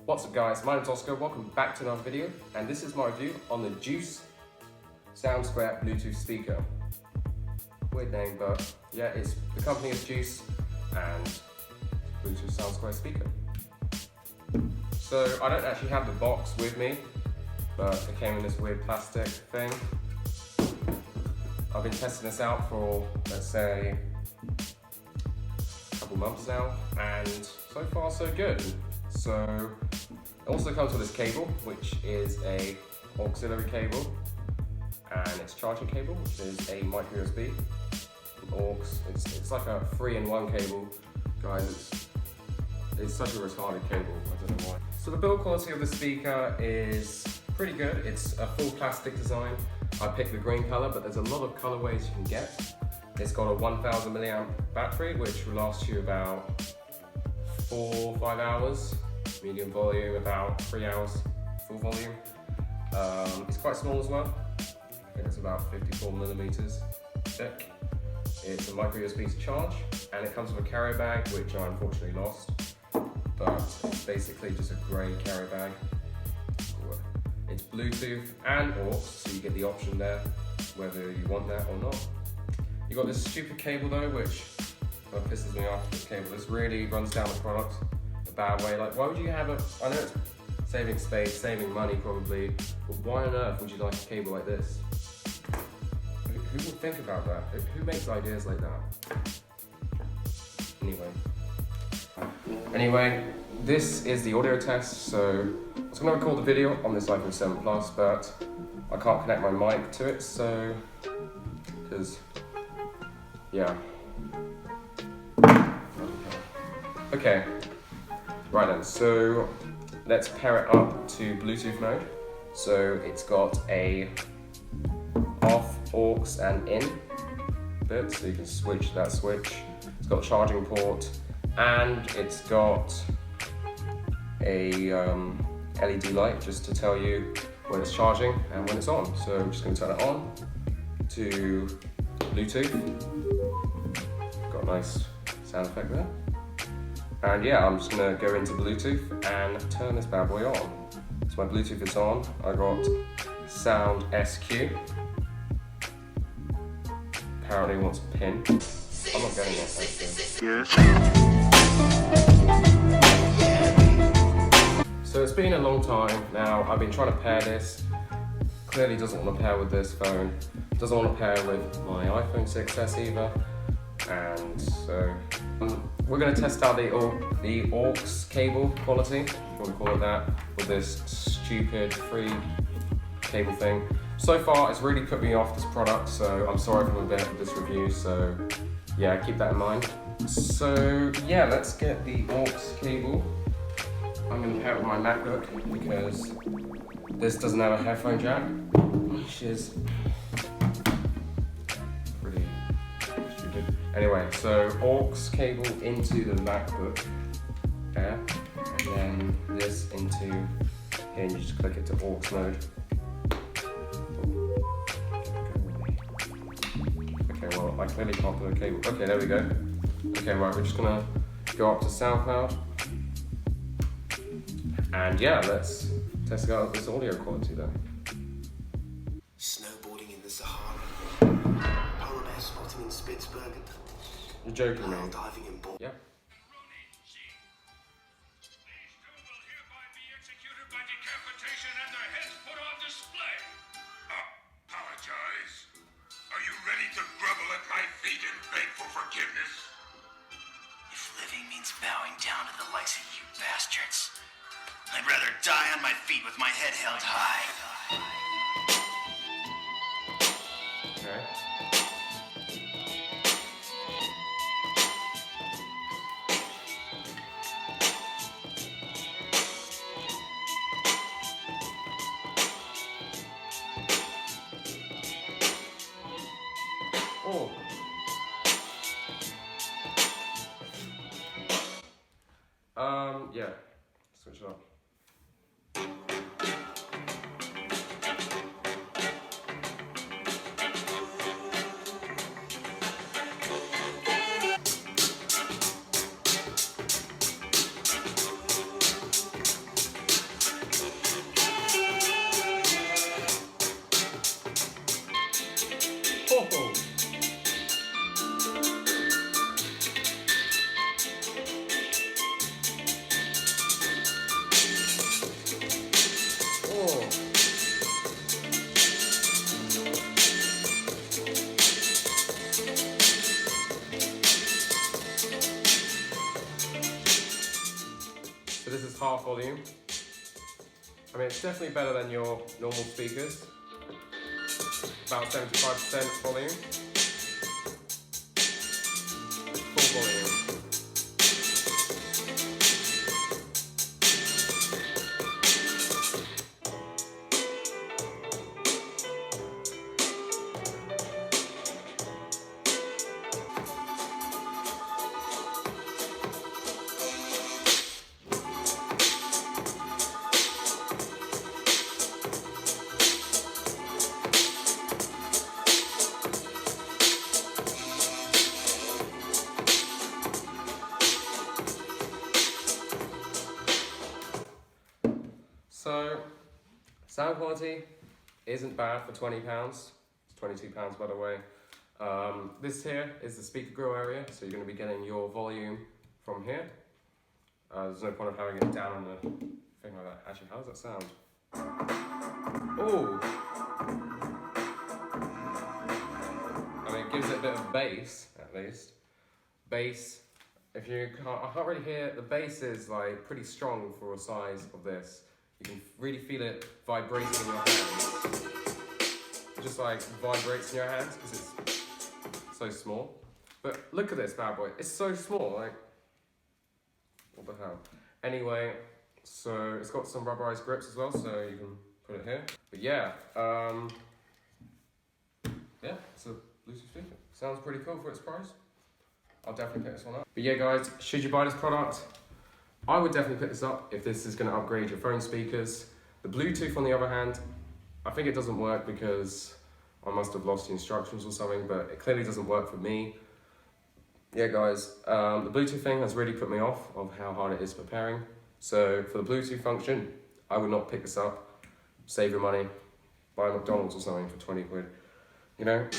What's up guys, my name's Oscar, welcome back to another video, and this is my review on the Juice SoundSquare Bluetooth speaker. Weird name, but yeah, it's the company is Juice and Bluetooth SoundSquare speaker. So I don't actually have the box with me, but it came in this weird plastic thing. I've been testing this out for, let's say, a couple months now, and so far so good. So it also comes with this cable, which is a auxiliary cable, and it's charging cable, which is a micro USB aux. It's like a 3-in-1 cable, guys. It's such a retarded cable, I don't know why. So the build quality of the speaker is pretty good. It's a full plastic design. I picked the green color, but there's a lot of colorways you can get. It's got a 1000 milliamp battery, which will last you about 4 or 5 hours. Medium volume, about 3 hours full volume. It's quite small as well. I think it's about 54 millimeters thick. It's a micro USB to charge, and it comes with a carrier bag, which I unfortunately lost. But it's basically just a grey carrier bag. It's Bluetooth and aux, so you get the option there, whether you want that or not. You got this stupid cable though, which pisses me off. This cable, this really runs down the product a bad way. Like, why would you have I know it's saving space, saving money probably, but why on earth would you like a cable like this? Who would think about that? Who makes ideas like that? Anyway, this is the audio test, so I was going to record the video on this iPhone 7 Plus, but I can't connect my mic to it, so, because, yeah. Okay, right then, so let's pair it up to Bluetooth mode. So it's got a off, aux and in bit, so you can switch that switch. It's got a charging port, and it's got a LED light just to tell you when it's charging and when it's on. So I'm just going to turn it on to Bluetooth. Got a nice sound effect there. And yeah, I'm just going to go into Bluetooth and turn this bad boy on. So my Bluetooth is on. I got Sound SQ. Apparently wants a pin. I'm not getting it, actually. Yes. So it's been a long time now. I've been trying to pair this. Clearly doesn't want to pair with this phone. Doesn't want to pair with my iPhone 6s either. And so we're going to test out the aux cable quality, if you want to call it that, with this stupid free cable thing. So far, it's really put me off this product, so I'm sorry if I'm a bit of this review, so yeah, keep that in mind. So yeah, let's get the aux cable. I'm going to pair it with my MacBook because this doesn't have a headphone jack, which is pretty stupid. Anyway, so aux cable into the MacBook there, and then this into here, and you just click it to aux mode. Okay, well, I clearly can't put a cable. Okay, there we go. Okay, right, we're just gonna go up to SoundCloud. And yeah, let's test out this audio quality then. Snowboarding in the Sahara, polar bear spotting in Spitsbergen. You're joking, man. Diving in Ball. Yeah. Bowing down to the likes of you bastards. I'd rather die on my feet with my head held high. Okay. Oh. Yeah, switch it up. half volume. I mean, it's definitely better than your normal speakers. About 75% volume. Full volume. So, sound quality isn't bad for £20. It's £22 by the way. This here is the speaker grill area, so you're going to be getting your volume from here. There's no point of having it down on the thing like that. Actually, how does that sound? Oh! I mean, it gives it a bit of bass, at least. Bass, if you can't, I can't really hear, the bass is like pretty strong for a size of this. You can really feel it vibrating in your hands. It just like vibrates in your hands because it's so small. But look at this bad boy, it's so small, like, what the hell? Anyway, so it's got some rubberized grips as well, so you can put it here. But yeah, yeah, it's a Bluetooth speaker. Sounds pretty cool for its price. I'll definitely pick this one up. But yeah guys, should you buy this product? I would definitely pick this up if this is going to upgrade your phone speakers. The Bluetooth on the other hand, I think it doesn't work because I must have lost the instructions or something, but it clearly doesn't work for me. Yeah guys, the Bluetooth thing has really put me off of how hard it is preparing. So for the Bluetooth function, I would not pick this up. Save your money, buy a McDonald's or something for 20 quid, you know?